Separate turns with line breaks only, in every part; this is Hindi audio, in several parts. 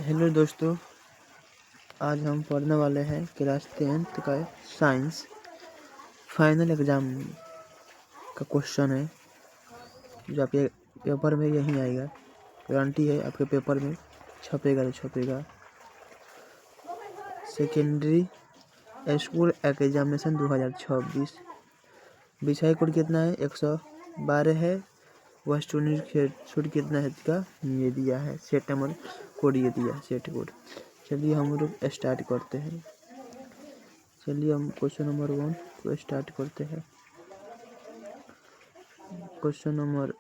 हेलो दोस्तों, आज हम पढ़ने वाले हैं क्लास 10th का साइंस फाइनल एग्ज़ाम का क्वेश्चन है जो आपके पेपर में यहीं आएगा। गारंटी है आपके पेपर में छपेगा तो छपेगा। सेकेंडरी स्कूल एग्जामिनेशन 2026 विषय कोड कितना है? 112 है। वह छूट कितना है इसका ये दिया है। सेट नंबर कोड ये दिया है, सेट कोड। चलिए हम लोग स्टार्ट करते हैं। चलिए हम क्वेश्चन नंबर 1 को स्टार्ट करते हैं। क्वेश्चन नंबर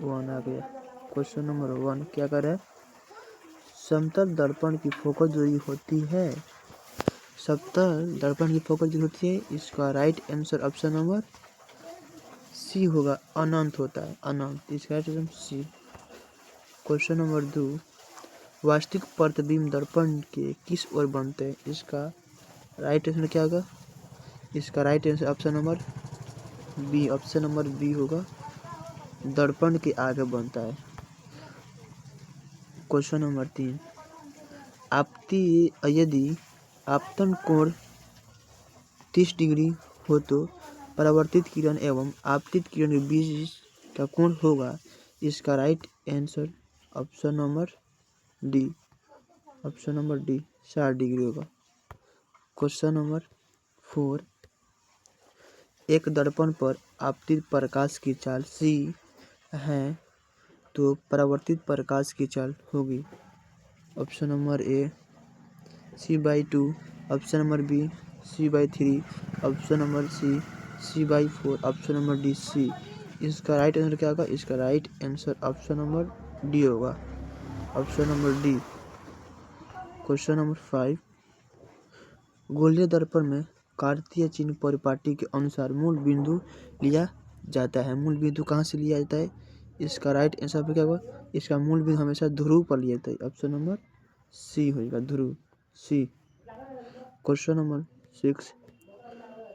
1 आ गया। क्वेश्चन नंबर 1 क्या कर रहा है? समतल दर्पण की फोकस दूरी होती है। समतल दर्पण की फोकस दूरी होती है। इसका right answer option number C होगा। अनंत होता है, अनंत। इसका right answer C. Question number 2 वास्तविक प्रतिबिंब दर्पण के किस ओर बनते हैं? इसका राइट आंसर क्या होगा? इसका right answer option number B, option number B होगा। दर्पण के आगे बनता है। क्वेश्चन नंबर 3 यदि आपतन कोण 30 डिग्री हो तो परावर्तित किरण एवं आपतित किरण के बीच का कोण होगा। इसका right answer option number D, option number D 60 degree होगा। क्वेश्चन नंबर 4 एक दर्पण पर आपतित प्रकाश की चाल सी है तो परावर्तित प्रकाश की चाल होगी। Option number A C/2, option number B C/3, option number C/4, option number D C. इसका राइट आंसर क्या होगा? इसका right answer option number D होगा, option number D. Question number 5 गोलीय दर्पण में कार्तीय चिन्ह परिपाटी के अनुसार मूल बिंदु लिया जाता है। मूल बिंदु कहाँ से लिया जाता है? इसका राइट आंसर क्या होगा? इसका मूल बिंदु हमेशा ध्रुव पर लिया जाता है। ऑप्शन नंबर सी होगा, ध्रुव, सी। क्वेश्चन नंबर 6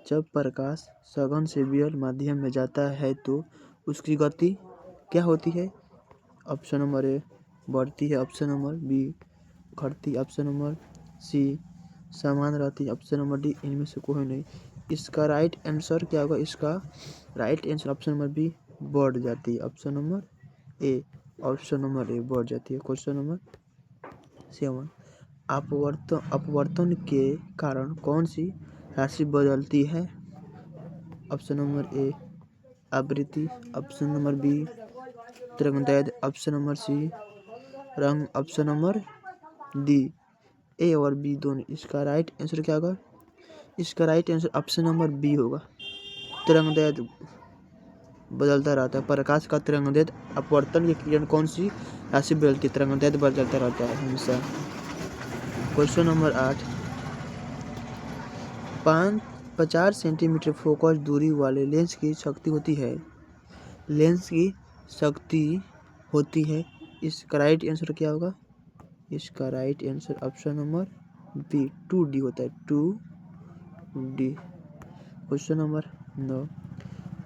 जब प्रकाश सघन से विरल माध्यम में जाता है तो उसकी गति क्या होती है? ऑप्शन नंबर ए बढ़ती है, ऑप्शन नंबर बी घटती, ऑप्शन नंबर सी समान रहती है, ऑप्शन नंबर डी इनमें से कोई नहीं। इसका राइट आंसर क्या होगा? इसका right answer option number B बढ़ जाती है, option number A, option number A बढ़ जाती है। क्वेश्चन नंबर 7 अपवर्तन के कारण कौन सी राशि बदलती है? ऑप्शन नंबर ए आवृत्ति, ऑप्शन नंबर बी तरंगदैर्घ्य, ऑप्शन नंबर सी रंग, ऑप्शन नंबर डी ए और बी दोनों। इसका राइट आंसर क्या होगा? इसका right answer option number B होगा। तरंगदैर्घ्य बदलता रहता है। प्रकाश का तरंगदैर्घ्य अपवर्तन की किरण कौन सी राशि बदलती है? तरंगदैर्घ्य बदलता रहता है हमेशा। क्वेश्चन नंबर 8 50 सेंटीमीटर फोकस दूरी वाले लेंस की शक्ति होती है। लेंस की शक्ति होती है। इसका राइट आंसर क्या होगा? इसका right answer option number B 2D होता है, 2D। क्वेश्चन नंबर 9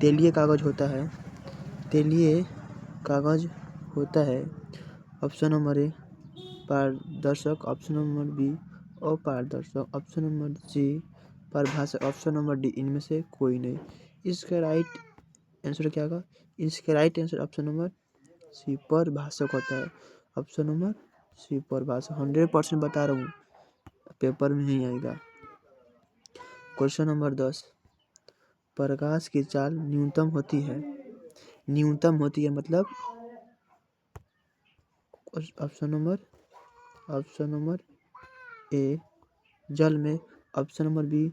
तेलीय कागज होता है। तेलीय कागज होता है। ऑप्शन नंबर ए पारदर्शक, ऑप्शन नंबर बी अपारदर्शक, ऑप्शन नंबर सी पारभाषक, ऑप्शन नंबर डी इनमें से कोई नहीं। इसका राइट आंसर क्या होगा? इसका right answer option number C परभाषक होता है, ऑप्शन नंबर सी परभाषक। 100% बता रहा हूँ, पेपर में ही आएगा। क्वेश्चन नंबर 10 प्रकाश की चाल न्यूनतम होती है। न्यूनतम होती है मतलब ऑप्शन नंबर ए जल में, ऑप्शन नंबर बी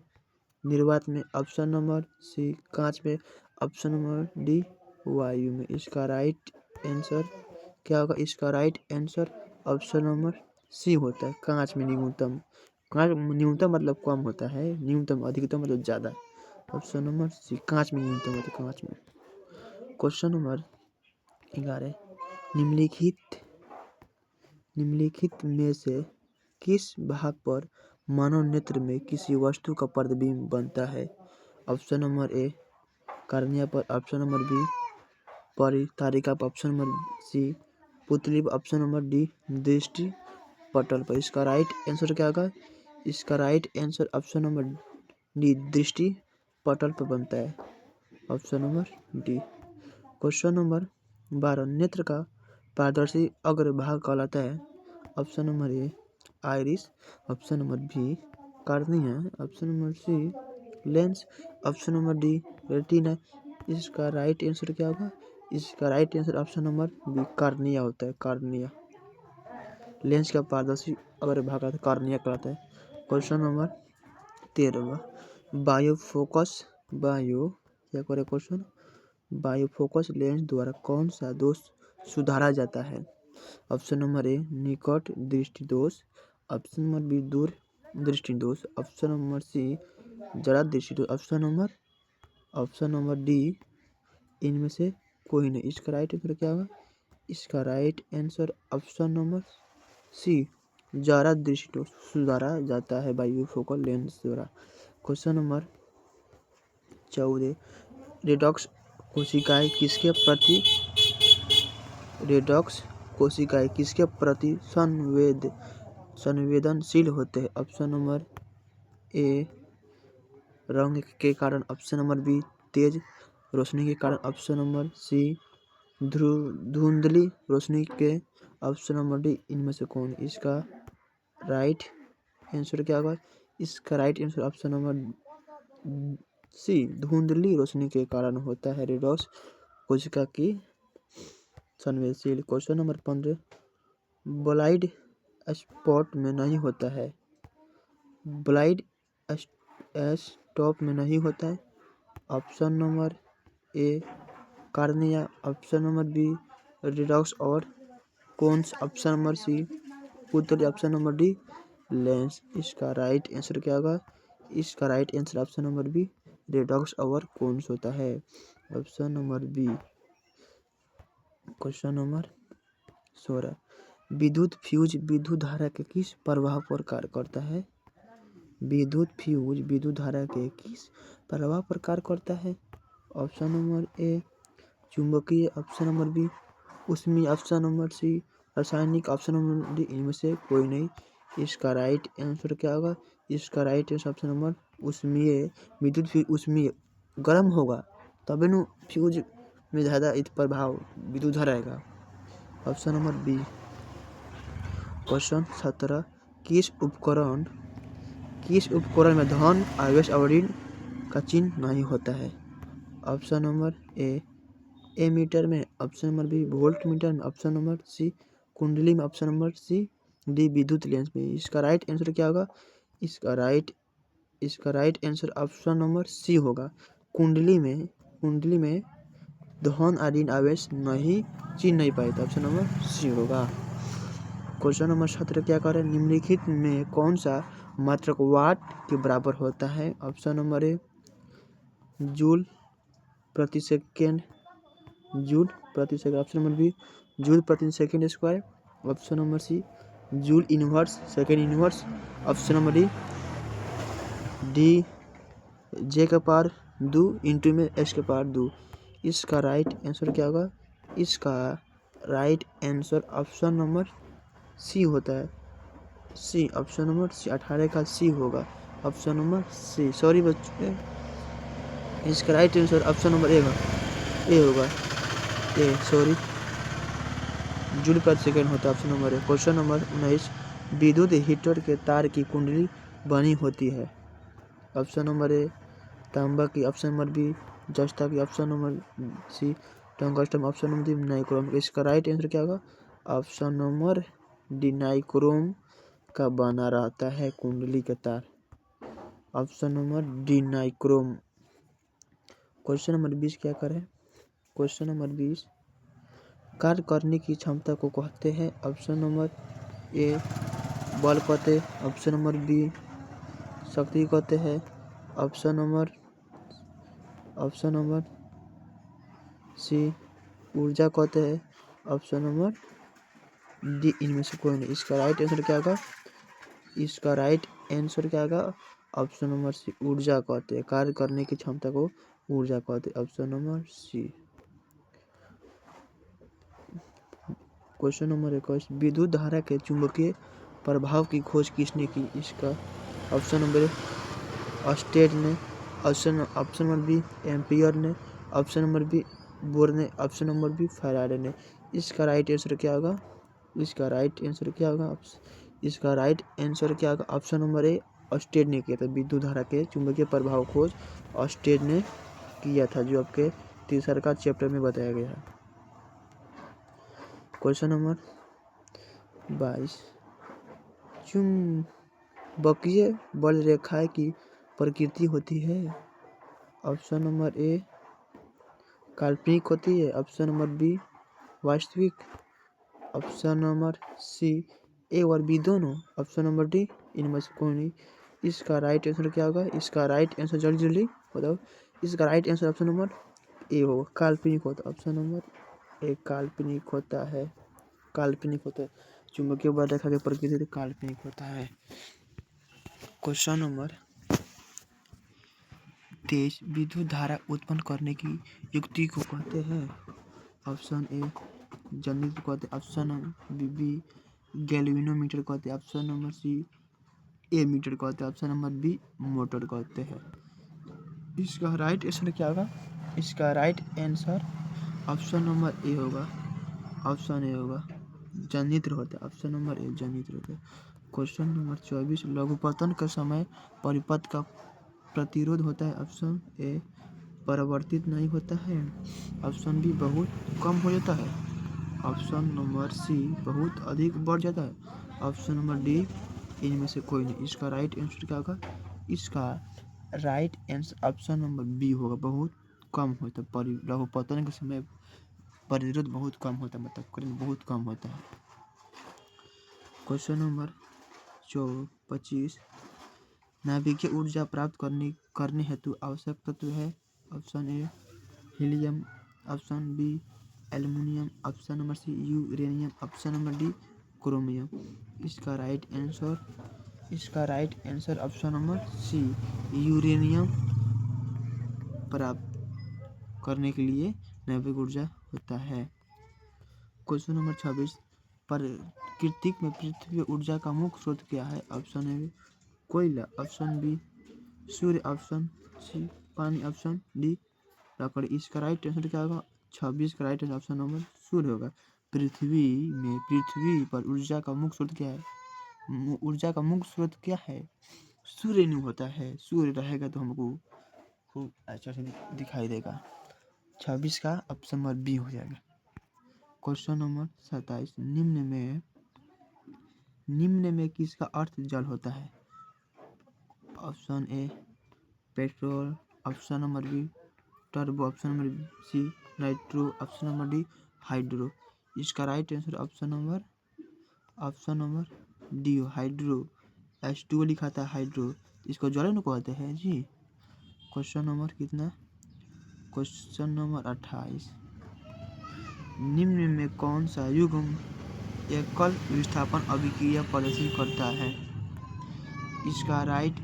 निर्वात में, ऑप्शन नंबर सी कांच में, ऑप्शन नंबर डी वायु में। इसका राइट आंसर क्या होगा? इसका right answer option number C होता है, कांच में न्यूनतम। कांच न्यूनतम मतलब कम होता है, न्यूनतम अधिकतम मतलब ज़्यादा। ऑप्शन नंबर सी कांच में न्यूनतम होता है, कांच में। क्वेश्चन नंबर 11 निम्नलिखित में से किस भाग पर मानव नेत्र में किसी वस्तु का प्रतिबिंब बनता है? ऑप्शन नंबर ए कार्निया पर, ऑप्शन नंबर बी परितारिका पर, ऑप्शन नंबर सी पुतली पर, ऑप्शन नंबर डी दृष्टि पटल पर। इसका राइट आंसर क्या होगा? इसका right answer option number D, दृष्टि पटल पर बनता है। Option number D. Question number 12, नेत्र का पारदर्शी अग्रभाग कहलाता है। Option number A iris, option number B cornea, option number C lens, option number D retina. इसका राइट आंसर क्या होगा? इसका right answer option number B cornea होता है। कार्निया, लेंस का पारदर्शी अग्रभाग कार्निया कहलाता है। क्वेश्चन नंबर 13, बायोफोकस क्या करे क्वेश्चन, बायोफोकस लेंस द्वारा कौन सा दोष सुधारा जाता है? ऑप्शन नंबर ए निकट दृष्टि दोष, ऑप्शन नंबर बी दूर दृष्टि दोष, ऑप्शन नंबर सी जरा दृष्टि दोष, ऑप्शन नंबर डी इनमें से कोई नहीं। इसका राइट आंसर क्या होगा? इसका right answer option number C जरा दृष्टि दोष सुधारा जाता है बायोफोकल लेंस द्वारा। क्वेश्चन नंबर 14, रेडॉक्स कोशिकाएं किसके प्रति संवेदनशील होते हैं? ऑप्शन नंबर ए रंग के कारण, ऑप्शन नंबर बी तेज रोशनी के कारण, ऑप्शन नंबर सी धुंधली रोशनी के, ऑप्शन नंबर डी इनमें से कौन? इसका राइट आंसर क्या होगा? इसका right answer option number C धुंधली रोशनी के कारण होता है रेडॉक्स कोशिका की संवेदनशील। क्वेश्चन नंबर 15, ब्लाइंड स्पॉट में नहीं होता है। ब्लाइंड स्पॉट में नहीं होता है। Option number A cornea, option number B rods और कोन्स, ऑप्शन नंबर सी पुतली, ऑप्शन नंबर डी लेंस। इसका राइट आंसर क्या होगा? इसका right answer option number B rods और कोन्स होता है। Option number B. Question number 16, विद्युत फ्यूज विद्युत धारा के किस प्रभाव पर कार्य करता है? विद्युत फ्यूज विद्युत धारा के किस प्रभाव पर कार्य करता है? ऑप्शन नंबर ए चुंबकीय, ऑप्शन नंबर बी ऊष्मीय, ऑप्शन नंबर सी रासायनिक, ऑप्शन नंबर डी इनमें से कोई नहीं। इसका राइट आंसर क्या होगा? इसका राइट आंसर ऑप्शन नंबर ऊष्मीय। विद्युत फ्यूज ऊष्मीय गर्म होगा तभी न फ्यूज में ज़्यादा प्रभाव विद्युत धारा रहेगा। Option number B. क्वेश्चन 17, किस उपकरण में धन आवेश और ऋण का चिन्ह नहीं होता है? ऑप्शन नंबर ए एमीटर में, option number B volt meter में, ऑप्शन नंबर सी कुंडली में, ऑप्शन नंबर सी डी विद्युत लेंस में। इसका राइट आंसर क्या होगा? इसका right answer option number C होगा। कुंडली में धन और ऋण आवेश चिन्ह नहीं पाए, ऑप्शन नंबर सी होगा। क्वेश्चन नंबर 17 क्या कर रहे हैं? निम्नलिखित में कौन सा मात्रक वाट के बराबर होता है? ऑप्शन नंबर ए जूल प्रति second, option number B joule प्रति second square, option number C joule inverse second inverse, option number D J के पावर 2 इंटू में एस के पावर 2। इसका राइट आंसर क्या होगा? इसका right answer option number C होता है। सी, ऑप्शन नंबर सी 18 का सी होगा। ऑप्शन नंबर सी, सॉरी बच्चों, इसका right answer option number A होगा। सॉरी जूल प्रति सेकेंड होता है, option number A. Question number 19, विद्युत हीटर के तार की कुंडली बनी होती है। ऑप्शन नंबर ए तांबा की, ऑप्शन नंबर बी जस्ता की, option number C tungsten, option number D nichrome. इसका राइट आंसर क्या होगा? ऑप्शन नंबर डी नाइक्रोम का बना रहता है कुंडली के तार, option number D nichrome. Question number 20 क्या करें? क्वेश्चन नंबर 20, कार्य करने की क्षमता को कहते हैं। ऑप्शन नंबर ए बल कहते हैं, ऑप्शन नंबर बी शक्ति कहते हैं, ऑप्शन नंबर सी ऊर्जा कहते हैं, ऑप्शन नंबर डी इनमें से कोई नहीं। इसका राइट आंसर क्या होगा? इसका राइट आंसर क्या होगा? ऑप्शन नंबर सी ऊर्जा कहते हैं। कार्य करने की क्षमता को ऊर्जा कहते हैं, option number C. Question number 21, विद्युत धारा के चुंबकीय प्रभाव की खोज किसने की? इसका ऑप्शन नंबर ऑस्टेड ने, ऑप्शन नंबर बी एम्पियर ने, ऑप्शन नंबर बी बोर ने, ऑप्शन नंबर बी फैराडे ने। इसका राइट आंसर क्या होगा? इसका राइट आंसर क्या होगा? इसका राइट आंसर क्या होगा? ऑप्शन नंबर ए ऑस्टेड ने किया था। विद्युत धारा के चुंबकीय प्रभाव खोज ऑस्टेड ने किया था, जो आपके तीसरा चैप्टर में बताया गया है। क्वेश्चन नंबर 22, चुंबकीय बल रेखा की प्रकृति होती है? ऑप्शन नंबर ए काल्पनिक होती है, ऑप्शन नंबर बी वास्तविक, ऑप्शन नंबर सी ए और बी दोनों, ऑप्शन नंबर डी इनमें से कोई नहीं। इसका राइट आंसर क्या होगा? इसका राइट आंसर जल्दी जल्दी बताओ। इसका right answer option number A होगा, काल्पनिक होता है। ऑप्शन नंबर ए काल्पनिक होता है, काल्पनिक होता है। चुंबकीय बल रेखा की प्रकृति काल्पनिक होता है। क्वेश्चन नंबर 23, विद्युत धारा उत्पन्न करने की युक्ति को कहते हैं? ऑप्शन ए जनित्र कहते हैं, ऑप्शन नंबर बी गैल्वेनोमीटर कहते हैं, ऑप्शन नंबर सी एमीटर कहते हैं, ऑप्शन नंबर बी मोटर कहते हैं। इसका राइट आंसर क्या होगा? इसका right answer option number A होगा, ऑप्शन ए होगा, जनित्र होता है, ऑप्शन नंबर ए जनित्र होता है। क्वेश्चन नंबर 24, लघुपतन के समय परिपथ का प्रतिरोध होता है? ऑप्शन ए परिवर्तित नहीं होता है, ऑप्शन बी बहुत कम हो जाता है, ऑप्शन नंबर सी बहुत अधिक बढ़ जाता है, ऑप्शन नंबर डी इनमें से कोई नहीं। इसका राइट आंसर क्या होगा? इसका right answer option number B होगा, बहुत कम होता है। लघुपतन के समय प्रतिरोध बहुत कम होता है, मतलब करंट बहुत कम होता है। क्वेश्चन नंबर 25, नाभिकीय ऊर्जा प्राप्त करने हेतु आवश्यक तत्व है? Option A helium, option B aluminium, option number C uranium, option number D chromium. इसका right answer option number C uranium प्राप्त करने के लिए नाभिक ऊर्जा होता है। क्वेश्चन नंबर 26, प्रकृति में पृथ्वी ऊर्जा का मुख्य स्रोत क्या है? ऑप्शन ए कोयला, ऑप्शन बी सूर्य, ऑप्शन सी पानी, ऑप्शन डी लकड़ी। इसका राइट आंसर क्या होगा? 26 का राइट आंसर ऑप्शन नंबर सूर्य होगा। पृथ्वी पर ऊर्जा का मुख्य स्रोत क्या है? ऊर्जा का मुख्य स्रोत क्या है? सूर्य नहीं होता है। सूर्य रहेगा तो हमको खूब अच्छा से दिखाई देगा। 26 का ऑप्शन नंबर बी हो जाएगा। क्वेश्चन नंबर 27, निम्न में किसका अर्थ जल होता है? Option A petrol, option number B turbo, option number C nitro, option number D hydro. इसका right answer option number D hydro. H2O लिखा था हाइड्रो, इसको ज्वालामुखी कहते हैं जी। क्वेश्चन नंबर कितना? क्वेश्चन नंबर 28, निम्न में कौन सा युग्म एकल विस्थापन अभिक्रिया प्रदर्शित करता है? इसका राइट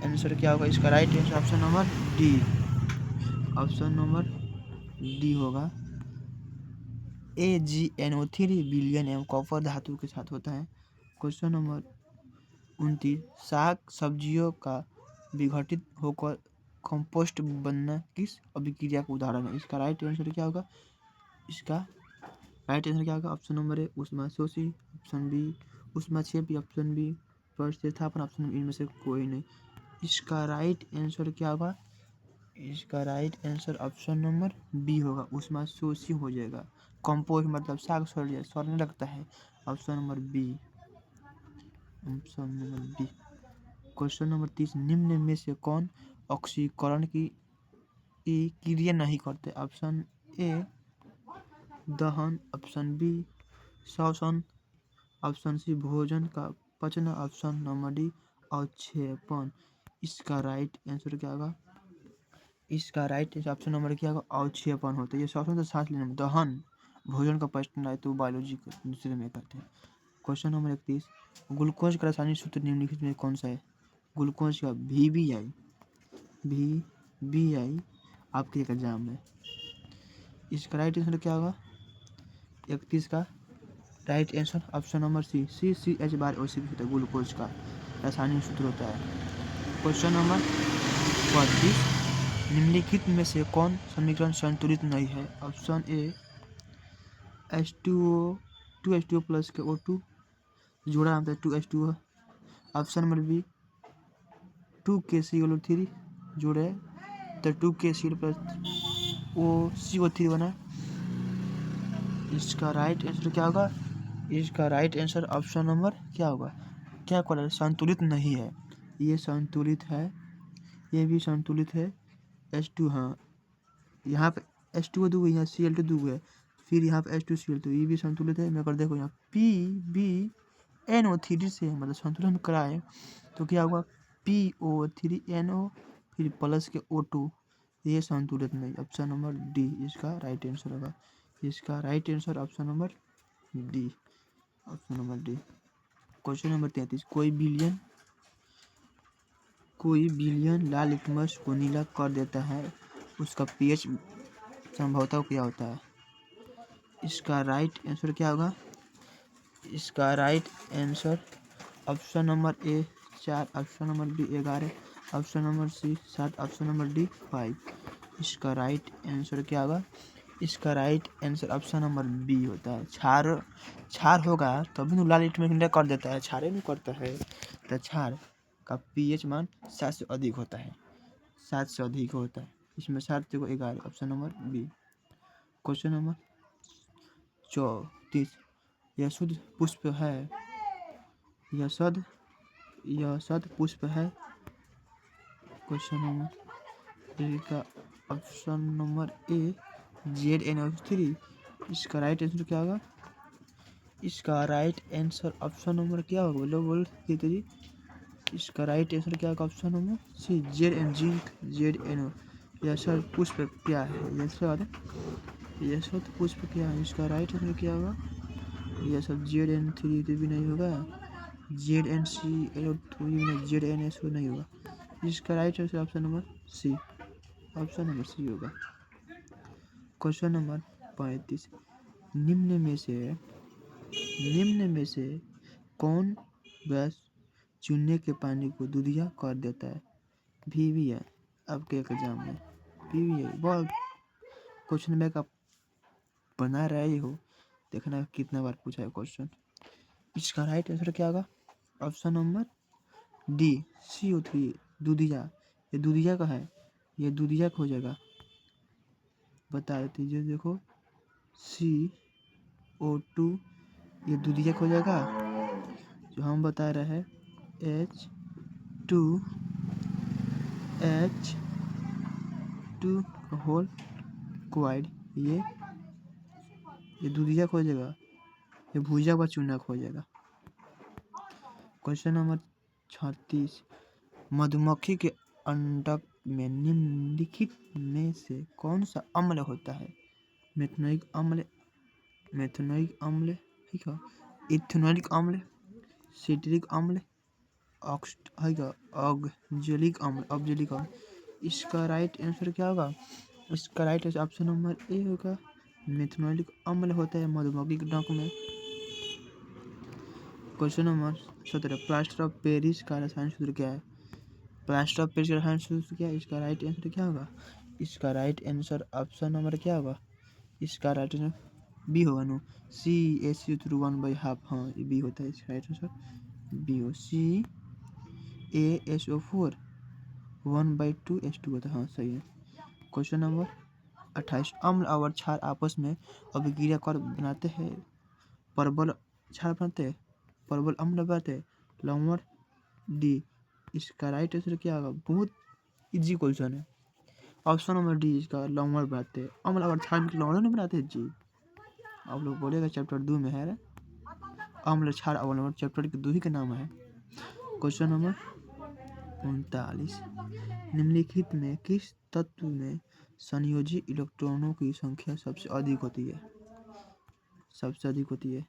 आंसर क्या होगा? इसका right answer option number D, option number D होगा। AgNO3 विलयन एवं कॉपर धातु के साथ होता है। क्वेश्चन नंबर 29, साग सब्जियों का विघटित होकर कंपोस्ट बनना किस अभिक्रिया का उदाहरण है? इसका राइट आंसर क्या होगा? इसका राइट आंसर क्या होगा? ऑप्शन नंबर ए ऊष्माशोषी, ऑप्शन बी ऊष्माक्षेपी, ऑप्शन बी प्रतिस्थापन, ऑप्शन इनमें से कोई नहीं। इसका राइट आंसर क्या होगा? इसका right answer option number B होगा, ऊष्माशोषी हो जाएगा। कंपोस्ट मतलब साग सड़ने लगता है, option number B, option number B. Question number 30, निम्न में से कौन ऑक्सीकरण की क्रिया नहीं करते? ऑप्शन ए दहन, ऑप्शन बी श्वसन, ऑप्शन सी भोजन का पचना, ऑप्शन नंबर डी अवक्षेपण। इसका राइट आंसर क्या होगा? इसका राइट आंसर ऑप्शन नंबर क्या होगा? अवक्षेपण होता है। ये श्वसन तो सांस लेने में, दहन भोजन का पचना है तो बायोलॉजी दूसरे में करते हैं। क्वेश्चन नंबर 31, ग्लूकोज का रासायनिक सूत्र निम्नलिखित में कौन सा है? ग्लूकोज का VBI आपके एग्जाम में। इसका राइट आंसर क्या होगा? 31 का right answer option number C, CCH/O6 होता है ग्लूकोज का रासायनिक सूत्र होता है। क्वेश्चन नंबर 32, निम्नलिखित में से कौन समीकरण संतुलित नहीं है? ऑप्शन ए H2O 2H2O प्लस के O2 जोड़ा होता है 2H2O। Option number B 2KClO3 जोड़े तो 2KCl प्लस OCO3 बना। इसका राइट आंसर क्या होगा? इसका राइट आंसर ऑप्शन नंबर क्या होगा? क्या कलर संतुलित नहीं है? ये संतुलित है, ये भी संतुलित है। H2 हाँ, यहाँ पे H2O दूंगा, यहाँ Cl2 दूंगा, फिर यहाँ पे H2Cl2, ये भी संतुलित है। मैं कर देखो यहाँ PbNO3 से मतलब संतुलन कराए तो क्या होगा? PO3NO फिर प्लस के O2, ये संतुलित नहीं। ऑप्शन नंबर डी इसका राइट आंसर होगा। इसका right answer option number D, option number D. Question number 33, कोई बिलियन लाल लिटमस को नीला कर देता है, उसका पीएच संभवतः क्या होता है? इसका राइट आंसर क्या होगा? इसका right answer option number A 4, option number B 11, option number C 7, option number D 5। इसका राइट आंसर क्या होगा? इसका right answer option number B होता है। क्षार होगा तभी तो लाल लिटमस नीला कर देता है, क्षार नहीं करता है। तो क्षार का पीएच मान 7 से अधिक होता है, 7 से अधिक होता है। इसमें 7 को 11, option number B. Question number 34, यह शुद्ध पुष्प है, यह शब्द पुष्प है। क्वेश्चन नंबर का ऑप्शन नंबर ए ZnO3। इसका राइट आंसर क्या होगा? इसका राइट आंसर ऑप्शन नंबर क्या होगा? बोल जी। इसका राइट आंसर क्या होगा? Option number C zinc ZnO। यह शब्द पुष्प क्या है? यह शब्द पुष्प क्या है? इसका राइट आंसर क्या होगा? यह सब Zn3 भी नहीं होगा, ZnClO3 भी नहीं, ZnSO नहीं होगा। इसका right answer option number C, option number C होगा। क्वेश्चन नंबर 35, निम्न में से कौन गैस चूने के पानी को दूधिया कर देता है? VVI आपके एग्जाम में VVI बहुत क्वेश्चन बैंक आप बना रहे हो, देखना कितना बार पूछा है क्वेश्चन। इसका राइट आंसर क्या होगा? ऑप्शन नंबर डी CO3 दूधिया। ये दूधिया का है, ये दूधिया का हो जाएगा। बता दीजिए, देखो CO2 ये दूधिया का हो जाएगा। जो हम बता रहे हैं H2 होल क्वाइड, ये दूधिया हो जाएगा, ये भुजा का चूना हो जाएगा। क्वेश्चन नंबर 36, मधुमक्खी के अंडक में निम्नलिखित में से कौन सा अम्ल होता है? मेथनोइक अम्ल, ठीक है, इथेनोइक अम्ल, सिट्रिक अम्ल, ऑक्जेलिक अम्ल। इसका राइट आंसर क्या होगा? इसका right answer option number A होगा, मेथनोइक अम्ल होता है मधुमक्खी के डंक में। Question number 17, plaster of Paris का रासायनिक सूत्र क्या है? प्लास्टर ऑफ पेरिस का रासायनिक सूत्र क्या है? इसका राइट आंसर क्या होगा? इसका राइट आंसर ऑप्शन नंबर क्या होगा? इसका राइट आंसर बी होगा नो, CaCO1/2। हाँ, ये बी होता है। इसका राइट आंसर बी हो, CaSO4 1/2 H2 होता है। हाँ, सही है। क्वेश्चन नंबर 28, अम्ल और क्षार आपस में अभिक्रिया कर बनाते हैं परबल क्षार बनाते हैं, परबल अम्ल बनाते हैं, लवण डी। इसका राइट आंसर क्या होगा? बहुत इजी क्वेश्चन है। ऑप्शन नंबर डी इसका लवण बनाते हैं, अम्ल और क्षार में लवण नहीं बनाते हैं जी। आप लोग बोलेगा चैप्टर 2 में है अम्ल क्षार और लवण, चैप्टर के 2 ही का नाम है। क्वेश्चन नंबर 39, निम्नलिखित में किस तत्व में संयोजी इलेक्ट्रॉनों की संख्या सबसे अधिक होती है?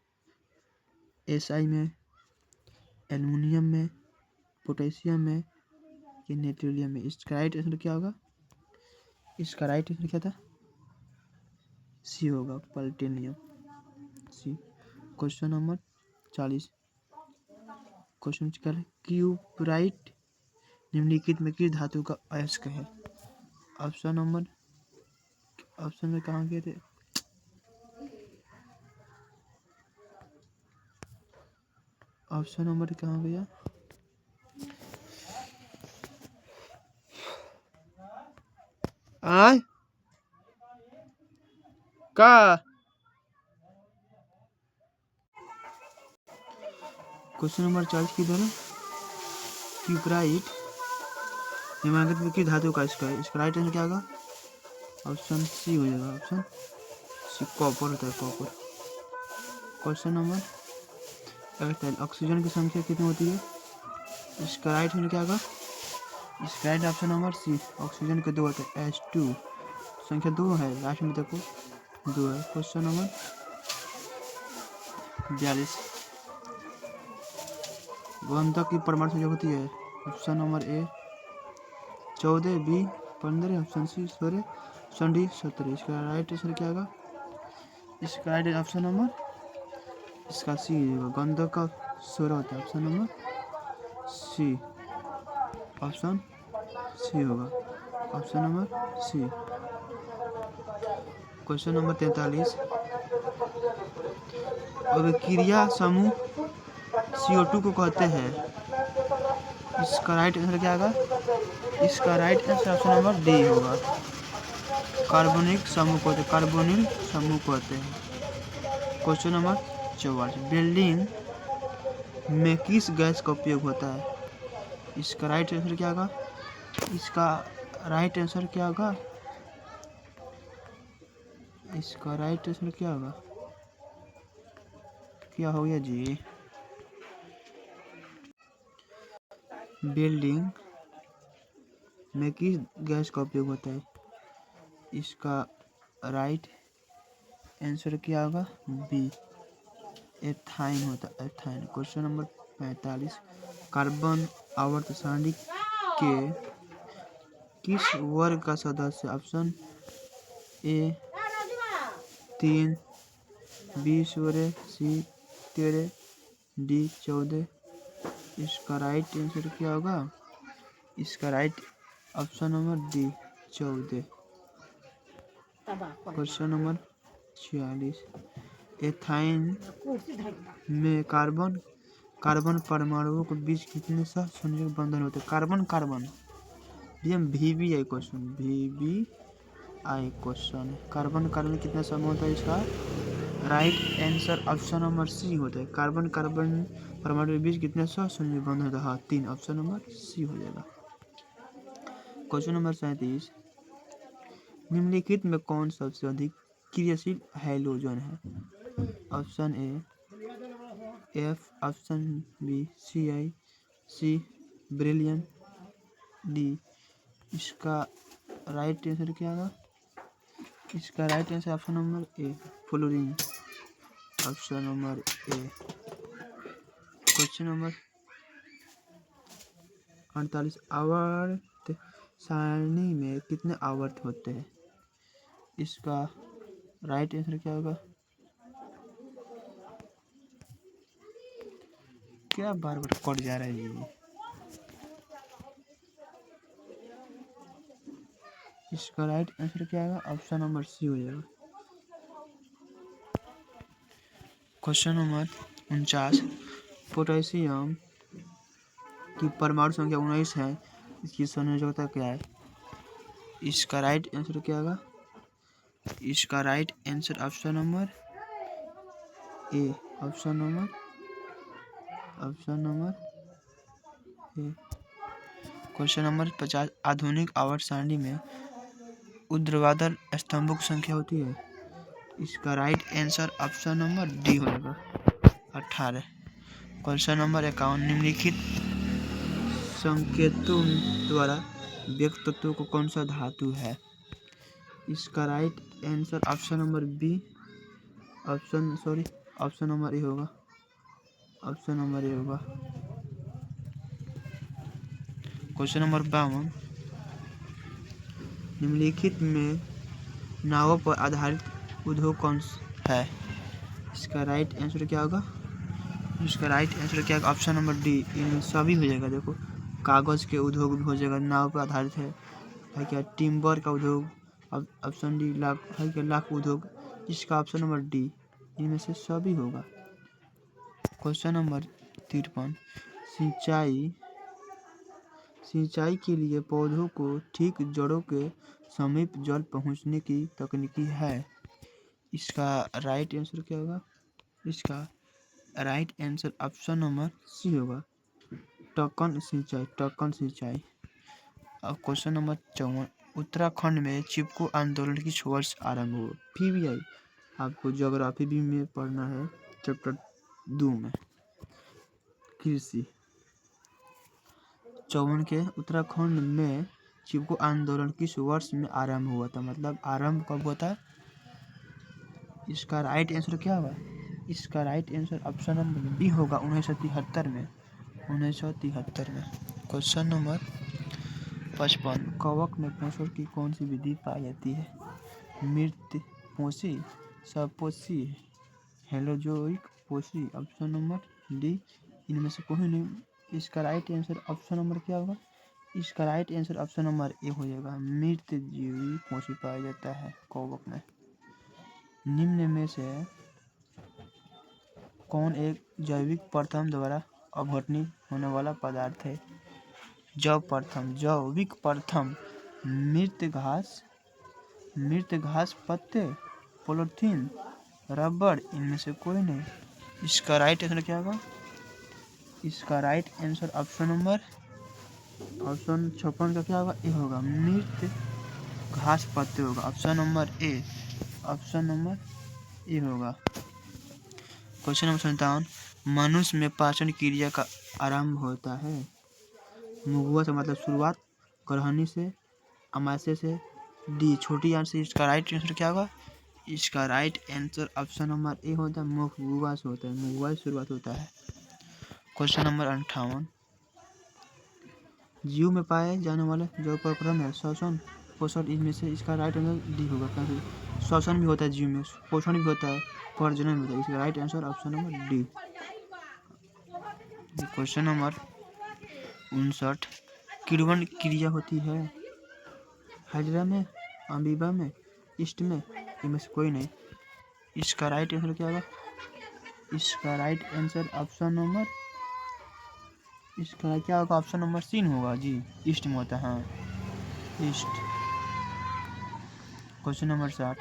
SI में, एल्युमिनियम में, पोटेशियम में या नाइट्रोलियम में? इसका राइट आंसर क्या होगा? इसका राइट आंसर क्या था? सी होगा, प्लैटिनम, सी। क्वेश्चन नंबर 40 क्वेश्चन कर क्यूपराइट निम्नलिखित में किस धातु का अयस्क है। ऑप्शन में कहाँ गए थे। ऑप्शन नंबर कहाँ गया। आय का क्वेश्चन नंबर 40 की दोनों क्यूपराइट निम्नलिखित में किस धातु का इसका राइट आंसर क्या होगा। ऑप्शन सी हो जाएगा। ऑप्शन सी कॉपर होता है कॉपर। क्वेश्चन नंबर 48 ऑक्सीजन की संख्या कितनी होती है। इसका राइट आंसर क्या होगा। इसका right option number C oxygen के 2 होते हैं H2 संख्या 2 है लास्ट में देखो 2 है। क्वेश्चन नंबर 42 गंधक की परमाणु संख्या होती है। Option number A 14 B 15 option C 16 option D 17। इसका राइट आंसर क्या होगा। इसका राइट ऑप्शन नंबर इसका सी गंधक का 16 होता है। Option number C option C होगा। Option number C. Question number 43 अभिक्रिया समूह CO2 को कहते हैं। इसका राइट आंसर क्या होगा। इसका right answer option number D होगा कार्बोनिल समूह कहते हैं। क्वेश्चन नंबर 44 बिल्डिंग में किस गैस का उपयोग होता है। इसका राइट आंसर क्या होगा। इसका राइट आंसर क्या होगा। इसका राइट आंसर क्या होगा। क्या हो गया जी। बिल्डिंग में किस गैस का उपयोग होता है। इसका राइट आंसर क्या होगा। बी एथाइन होता है एथाइन। क्वेश्चन नंबर 45 कार्बन आवर्त सारणी के किस वर्ग का सदस्य। Option A 3 B 16 C 13 D 14। इसका राइट आंसर क्या होगा। इसका right option number D 14। Question number 46 ethyne में कार्बन परमाणुओं के बीच कितने सहसंयोजक बंधन होते हैं। कार्बन VBI क्वेश्चन कार्बन कितना समूह होता है। इसका right answer option number C होता है कार्बन परमाणु के बीच कितने सहसंयोजक बंधन होता है। हाँ 3 ऑप्शन नंबर सी हो जाएगा। क्वेश्चन नंबर 37 निम्नलिखित में कौन सबसे अधिक क्रियाशील हैलोजन है। Option A F option B Ci C ब्रिलियन डी। इसका राइट आंसर क्या होगा। इसका right answer option number A fluorine. Option number A. Question number 48 आवर्त सारणी में कितने आवर्त होते हैं। इसका राइट आंसर क्या होगा। क्या बार कट जा रहा है ये। इसका राइट आंसर क्या होगा। ऑप्शन नंबर सी हो जाएगा। क्वेश्चन नंबर 49 पोटेशियम की परमाणु संख्या 19 है। इसकी संयोजकता क्या है। इसका राइट आंसर क्या होगा। इसका right answer option number A option number A. Question number 50 आधुनिक आवर्त सारणी में ऊर्ध्वाधर स्तंभों की संख्या होती है। इसका right answer option number D हो जाएगा 18। क्वेश्चन नंबर 51 निम्नलिखित संकेतों द्वारा व्यक्त तत्वों को कौन सा धातु है। इसका right answer option number B option number A होगा। ऑप्शन नंबर ए होगा। क्वेश्चन नंबर 52 निम्नलिखित में नावों पर आधारित उद्योग कौन है। इसका राइट आंसर क्या होगा? इसका राइट आंसर क्या होगा? ऑप्शन नंबर डी, इनमें सभी हो जाएगा। देखो, कागज़ के उद्योग भी हो जाएगा, नाव पर आधारित है क्या? टिम्बर का उद्योग, अब ऑप्शन डी लाख है क्या? लाख उद्योग, इसका ऑप्शन नंबर डी, इनमें से सभी होगा। क्वेश्चन नंबर 53, सिंचाई के लिए पौधों को ठीक जड़ों के समीप जल पहुंचने की तकनीक है। इसका राइट आंसर क्या होगा? इसका right answer option number C होगा, टपकन सिंचाई। अब क्वेश्चन नंबर 54, उत्तराखंड में चिपको आंदोलन किस वर्ष आरंभ हुआ? PBI आपको ज्योग्राफी भी में पढ़ना है, चैप्टर 2 में कृषि। 54 के उत्तराखंड में चिपको आंदोलन किस वर्ष में आरंभ हुआ था? मतलब आरंभ कब हुआ था? इसका राइट आंसर क्या होगा? इसका right answer option number B होगा, 1973 में। 1973 में। क्वेश्चन नंबर 55, कवक में पोषण की कौन सी विधि पाई जाती है? मृत पोषी, सपोषी, हेलोजोइक पोषी, ऑप्शन नंबर डी, इनमें से कोई नहीं। इसका राइट आंसर ऑप्शन नंबर क्या होगा? इसका राइट आंसर ऑप्शन नंबर ए हो जाएगा, मृत जीवी पोषी पाया जाता है कवक में। निम्न में से कौन एक जैविक प्रथम द्वारा अपघटनीय होने वाला पदार्थ है? जैविक प्रथम, मृत घास पत्ते, पॉलीथीन, रबड़, इनमें से कोई नहीं। इसका राइट आंसर क्या होगा? इसका राइट आंसर ऑप्शन 56 का क्या होगा? ए होगा, मृत घास पत्ते होगा, ऑप्शन नंबर ए होगा। क्वेश्चन नंबर 57, मनुष्य में पाचन क्रिया का आरंभ होता है। मुगुआ से मतलब शुरुआत, ग्रहणी से, अमाशय से, डी छोटी आंत से। इसका राइट आंसर क्या होगा? इसका राइट आंसर ऑप्शन नंबर ए होता है, मुगुआ से होता है, मुगुआ से शुरुआत होता है। क्वेश्चन नंबर 58, जीव में पाए जाने वाले जो उपक्रम है श्वसन, पोषण, इनमें से इसका राइट आंसर डी होगा, क्योंकि श्वसन भी होता है जीव में, पोषण भी होता है, प्रजनन भी होता है। इसका right answer option number D. Question number 59, किण्वन क्रिया होती है हाइड्रा में, अमीबा में, ईस्ट में, इनमें से कोई नहीं। इसका राइट आंसर क्या होगा? इसका राइट आंसर ऑप्शन नंबर, इसका क्या होगा? ऑप्शन नंबर सी होगा जी, ईस्ट में होता है, हाँ, ईस्ट। क्वेश्चन नंबर 60,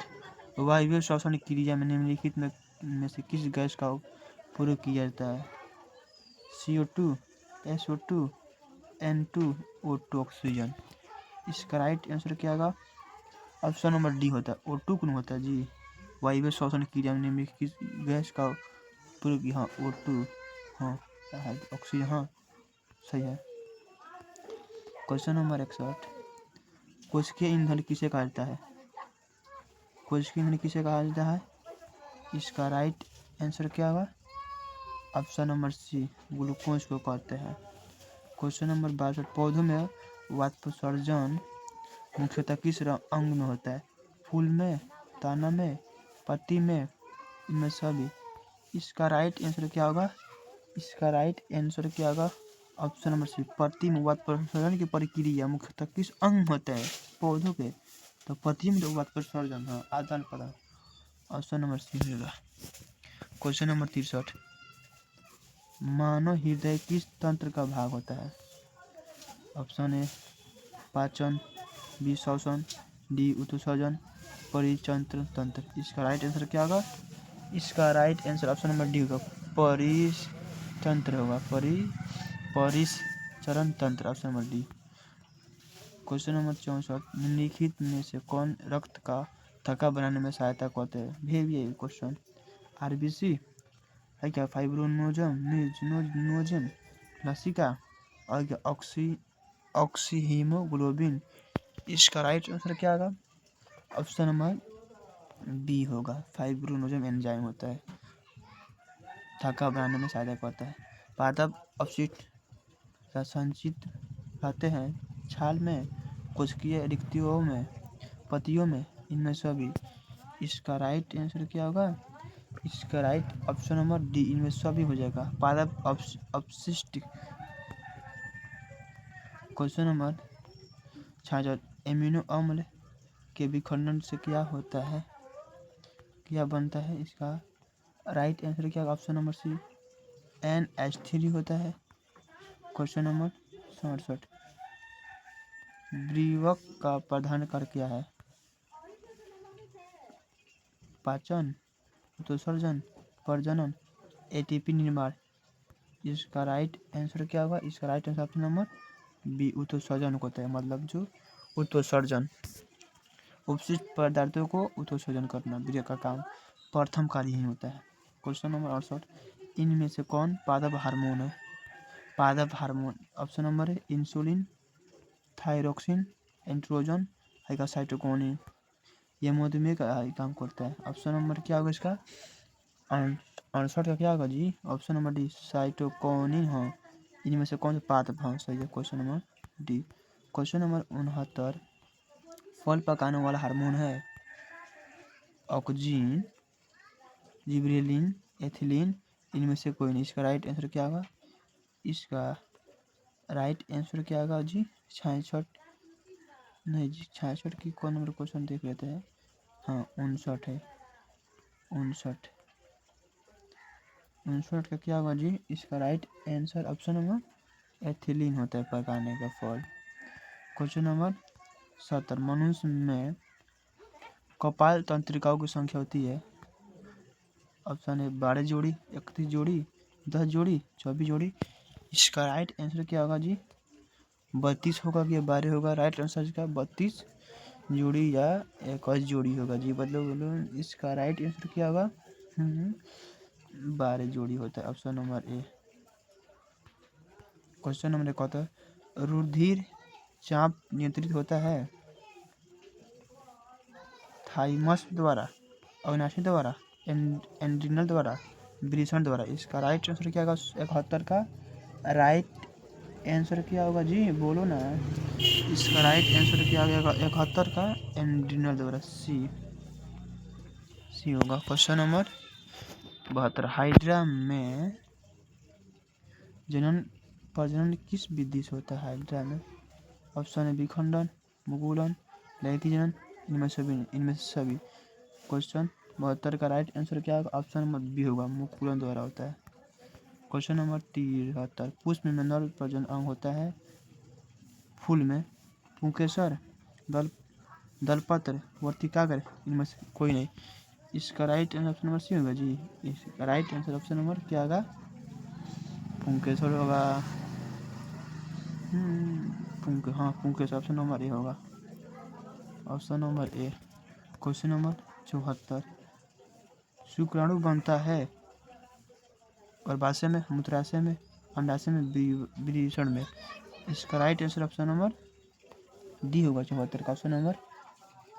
वायवीय श्वसन क्रिया में निम्नलिखित में से किस गैस का प्रयोग किया जाता है? CO2, SO2, N2, O2, oxygen. इसका राइट आंसर क्या होगा? ऑप्शन नंबर डी होता है, O2 कौन होता है जी, वायवीय श्वसन क्रिया में निम्नलिखित किस गैस का प्रयोग? हाँ, O2, हाँ, ऑक्सीजन, हाँ, सही है। क्वेश्चन नंबर 61, कोशिकीय ईंधन किसे कहा जाता है? कोशिकीय ईंधन किसे कहा जाता है? इसका राइट आंसर क्या होगा? ऑप्शन नंबर सी, ग्लूकोज को कहते हैं। क्वेश्चन नंबर 62, पौधों में वाष्पोत्सर्जन मुख्यतः किस अंग में होता है? फूल में, तना में, पत्ती में, इनमें सभी। इसका राइट आंसर क्या होगा? इसका राइट आंसर क्या होगा? ऑप्शन नंबर सी, पत्ती में वाष्पोत्सर्जन की प्रक्रिया मुख्यतः किस अंग होता है पौधों के? तो पत्ती में तो वाष्पोत्सर्जन, हाँ, आदान प्रदान, ऑप्शन नंबर सी होगा। क्वेश्चन नंबर 63, मानव हृदय किस तंत्र का भाग होता है? ऑप्शन ए पाचन, बी श्वसन, डी उत्सर्जन, परिचंत्र तंत्र। इसका राइट आंसर क्या होगा? इसका right answer option number D होगा, परिचंत्र होगा, परिचरण तंत्र, option number D. Question number 64, निम्नलिखित में से कौन रक्त का थक्का बनाने में सहायता करते हैं? भेजिए क्वेश्चन, RBC है क्या, फाइब्रोनोजन, लसिका, और क्या ऑक्सीहीमोग्लोबिन। इसका राइट आंसर क्या होगा? ऑप्शन नंबर बी होगा, फाइब्रोनोजन एंजाइम होता है, थक्का बनाने में सहायता करता है। पादप अपशिष्ट संचित रहते हैं छाल में, कोशिकीय रिक्तियों में, पत्तियों में, इनमें सभी। इसका राइट आंसर क्या होगा? इसका राइट ऑप्शन नंबर डी, इनमें सभी हो जाएगा। पादप अपशिष्ट। क्वेश्चन नंबर 66, एमिनो अम्ल के विखंडन से क्या होता है, क्या बनता है? इसका राइट आंसर क्या, ऑप्शन नंबर सी, NH3 होता है। क्वेश्चन नंबर 67, वृक्क का प्रधान कार्य क्या है? पाचन, उत्सर्जन, प्रजनन, ATP निर्माण। इसका राइट आंसर क्या होगा? इसका right answer option number B, उत्सर्जन होता है, मतलब जो उत्सर्जन, उपशिष्ट पदार्थों को उत्सर्जन करना वृक्क का काम, प्रथम कार्य ही होता है। क्वेश्चन नंबर 68, इनमें से कौन पादप हार्मोन है? पादप हार्मोन ऑप्शन नंबर है इंसुलिन, थायरोक्सिन, एंड्रोजन, साइटोकिनिन। ये मधुमेह का काम करता है। ऑप्शन नंबर क्या होगा इसका? 68 का क्या होगा जी? Option number D, cytokinin. हाँ, इनमें से कौन सा पादप? हाँ सही है, question number D. Question number 69, फल पकाने वाला हार्मोन है ऑक्सीन, जिबरेलिन, एथिलीन, इनमें से कोई नहीं। इसका राइट आंसर क्या होगा? इसका राइट आंसर क्या होगा जी? 66 नहीं जी, 66 की कौन नंबर क्वेश्चन देख लेते हैं। हाँ 59 है, 59 का क्या होगा जी? इसका right answer option number ethylene होता है, पकाने का फल। क्वेश्चन नंबर 70, मनुष्य में कपाल तंत्रिकाओं की संख्या होती है? ऑप्शन है 12 जोड़ी, 31 जोड़ी, 10 जोड़ी, 24 जोड़ी। इसका राइट आंसर क्या होगा जी? 32 होगा कि 12 होगा? राइट आंसर इसका 32 जोड़ी या 21 जोड़ी होगा जी, बोलो। इसका राइट आंसर क्या होगा? 12 जोड़ी होता है, option number A. Question number 71, रुधिर चाप नियंत्रित होता है थाइमस द्वारा, अग्नाशय द्वारा, एड्रिनल द्वारा, वृषण द्वारा। इसका राइट आंसर क्या होगा? 71 का राइट आंसर क्या होगा जी? बोलो ना। इसका राइट आंसर क्या होगा? 71 का एड्रिनल द्वारा, सी होगा। क्वेश्चन नंबर 72, हाइड्रा में प्रजनन किस विधि से होता है? हाइड्रा में ऑप्शन है विखंडन, मुकुलन, लैंगिक जनन, इनमें से सभी। क्वेश्चन 72 का राइट आंसर क्या होगा? ऑप्शन नंबर बी होगा, मुकुलन द्वारा होता है। क्वेश्चन नंबर 73, पुष्प में नर प्रजनन अंग होता है फूल में पुंकेसर, दलपत्र, वर्तिकाग्र, इनमें से कोई नहीं। इसका right answer option number C होगा जी। इसका राइट आंसर ऑप्शन नंबर क्या होगा? पुंकेसर होगा। पुंकेसर ऑप्शन नंबर ए होगा, option number A. Question number 74, शुक्राणु बनता है गर्भाशय में, मूत्राशय में, अंडाशय में, वृषण में। इसका right answer option number D होगा, 74 का ऑप्शन नंबर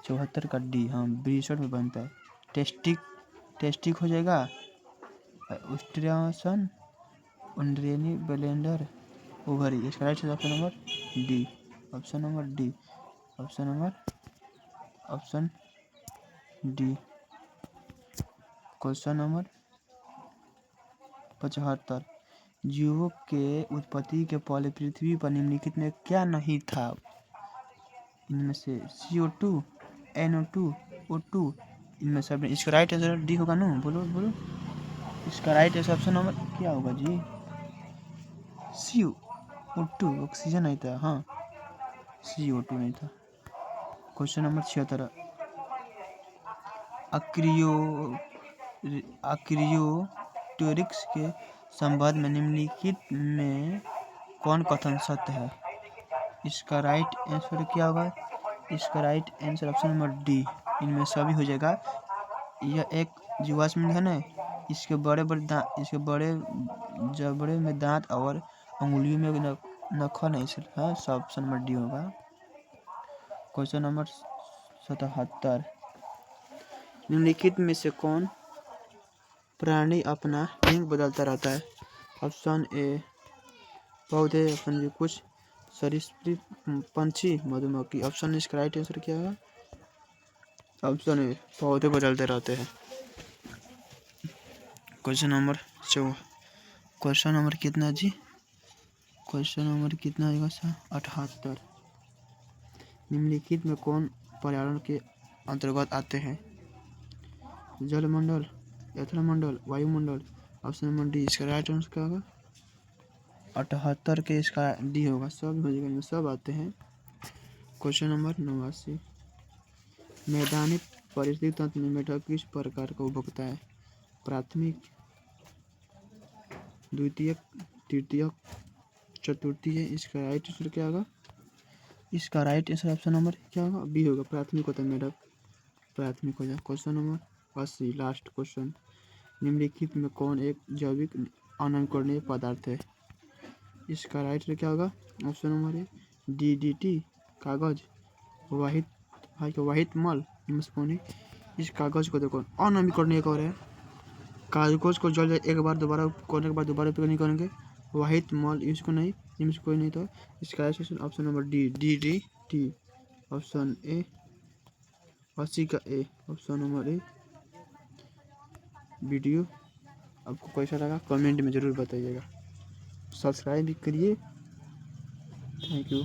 74 का डी। हाँ, वृषण में बनता है। टेस्टिक हो जाएगा, उस्ट्रासन, उंड्रेनी, ब्लेंडर, ओवरी। इसका right option number D, option number D, option D. Question number 75, जीवों के उत्पत्ति के पहले पृथ्वी पर निम्नलिखित में क्या नहीं था? इनमें से CO2, NO2, O2, इनमें से इसका राइट आंसर डी होगा ना? बोलो। इसका राइट आंसर ऑप्शन नंबर क्या होगा जी? CO2, ऑक्सीजन नहीं था। हाँ, CO2 नहीं था। क्वेश्चन नंबर 76, अक्रियोटेरिक्स के संबंध में निम्नलिखित में कौन कथन सत्य है? इसका राइट आंसर क्या होगा? इसका right answer option number D, इनमें सभी हो जाएगा। यह एक जीवाश्म है ना, इसके बड़े जबड़े में दांत और अंगुलियों में नखन है, हाँ, सब ऑप्शन नंबर डी होगा। क्वेश्चन नंबर 77, निम्नलिखित में से कौन प्राणी अपना लिंग बदलता रहता है? ऑप्शन ए पौधे, ऑप्शन बी कुछ सरीसृप, पंछी, मधुमक्खी। ऑप्शन इसका राइट आंसर क्या है? ऑप्शन ए पौधे बदलते रहते हैं। क्वेश्चन नंबर क्वेश्चन नंबर कितना जी? क्वेश्चन नंबर कितना आएगा सर? 78। निम्नलिखित में कौन पर्यावरण के अंतर्गत आते हैं? जलमंडल, एथलमंडल, वायुमंडल। ऑप्शन नंबर डी इसका राइट आंसर क्या होगा? 78 के इसका डी होगा। सब में सब आते हैं। Question number 89। मैदानी परिस्थिति तंत्र में मेढक किस प्रकार का उपभोक्ता है? प्राथमिक, द्वितीयक, तृतीयक, चतुर्थीय। इसका राइट आंसर क्या होगा? इसका राइट आंसर ऑप्शन नंबर क्या होगा? बी होगा। प्राथमिक होता है मेढक, प्राथमिक हो जाए। Question number 80 last question. निम्नलिखित में कौन एक जैविक अनअनकरणीय पदार्थ है? इसका राइट आंसर क्या होगा? ऑप्शन नंबर ए DDT, कागज, वाहित मल, हिमस्फोनी। इस कागज को देखो अनअनकरणीय कह रहे हैं। कागज को जल जाए एक बार दोबारा करने के बाद दोबारा उपयोग नहीं करेंगे। वाहित मल इसको नहीं, इसको नहीं। तो इसका option number DDT। Option A 80 का ए, ऑप्शन नंबर ए। वीडियो आपको कैसा लगा कमेंट में ज़रूर बताइएगा। सब्सक्राइब भी करिए। Thank you.